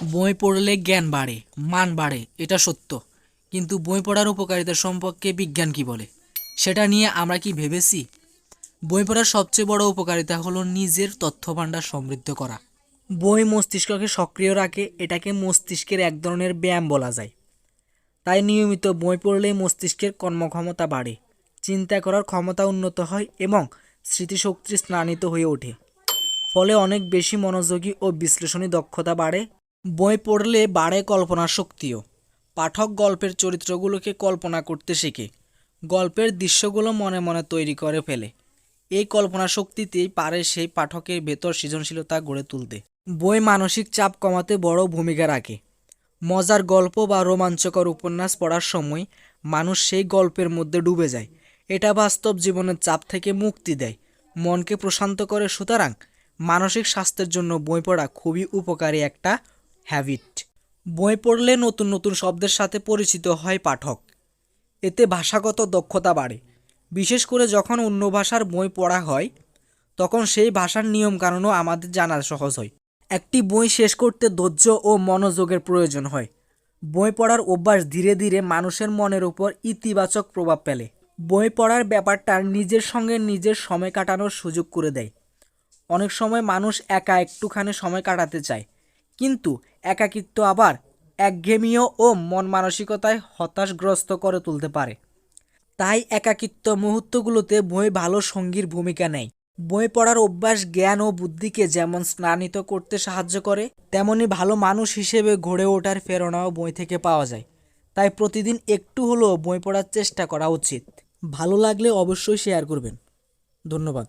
বই পড়লে জ্ঞান বাড়ে, মান বাড়ে, এটা সত্য। কিন্তু বই পড়ার উপকারিতা সম্পর্কে বিজ্ঞান কি বলে সেটা নিয়ে আমরা কি ভেবেছি? বই পড়ার সবচেয়ে বড় উপকারিতা হলো নিজের তথ্যভাণ্ডার সমৃদ্ধ করা। বই মস্তিষ্ককে সক্রিয় রাখে, এটাকে মস্তিষ্কের এক ধরনের ব্যায়াম বলা যায়। তাই নিয়মিত বই পড়লে মস্তিষ্কের কর্মক্ষমতা বাড়ে, চিন্তা করার ক্ষমতা উন্নত হয় এবং স্মৃতিশক্তি স্নানিত হয়ে ওঠে। ফলে অনেক বেশি মনোযোগী ও বিশ্লেষণী দক্ষতা বাড়ে। বই পড়লে বাড়ে কল্পনার শক্তিও। পাঠক গল্পের চরিত্রগুলোকে কল্পনা করতে শেখে, গল্পের দৃশ্যগুলো মনে মনে তৈরি করে ফেলে। এই কল্পনা শক্তিতেই পারে সেই পাঠকের ভেতর সৃজনশীলতা গড়ে তুলতে। বই মানসিক চাপ কমাতে বড় ভূমিকা রাখে। মজার গল্প বা রোমাঞ্চকর উপন্যাস পড়ার সময় মানুষ সেই গল্পের মধ্যে ডুবে যায়। এটা বাস্তব জীবনের চাপ থেকে মুক্তি দেয়, মনকে প্রশান্ত করে। সুতরাং মানসিক স্বাস্থ্যের জন্য বই পড়া খুবই উপকারী একটা হ্যাবিট। বই পড়লে নতুন নতুন শব্দের সাথে পরিচিত হয় পাঠক। এতে ভাষাগত দক্ষতা বাড়ে। বিশেষ করে যখন অন্য ভাষার বই পড়া হয়, তখন সেই ভাষার নিয়মকানুনও আমাদের জানা সহজ হয়। একটি বই শেষ করতে ধৈর্য ও মনোযোগের প্রয়োজন হয়। বই পড়ার অভ্যাস ধীরে ধীরে মানুষের মনের উপর ইতিবাচক প্রভাব ফেলে। বই পড়ার ব্যাপারটা নিজের সঙ্গে নিজের সময় কাটানোর সুযোগ করে দেয়। অনেক সময় মানুষ একা একটুখানি সময় কাটাতে চায়, কিন্তু একাকিত্ব আবার একঘেয়েমিও ও মন মানসিকতায় হতাশগ্রস্ত করে তুলতে পারে। তাই একাকিত্ব মুহূর্তগুলোতে বই ভালো সঙ্গীর ভূমিকা নেয়। বই পড়ার অভ্যাস জ্ঞান ও বুদ্ধিকে যেমন স্নানিত করতে সাহায্য করে, তেমনি ভালো মানুষ হিসেবে গড়ে ওঠার প্রেরণাও বই থেকে পাওয়া যায়। তাই প্রতিদিন একটু হলেও বই পড়ার চেষ্টা করা উচিত। ভালো লাগলে অবশ্যই শেয়ার করবেন। ধন্যবাদ।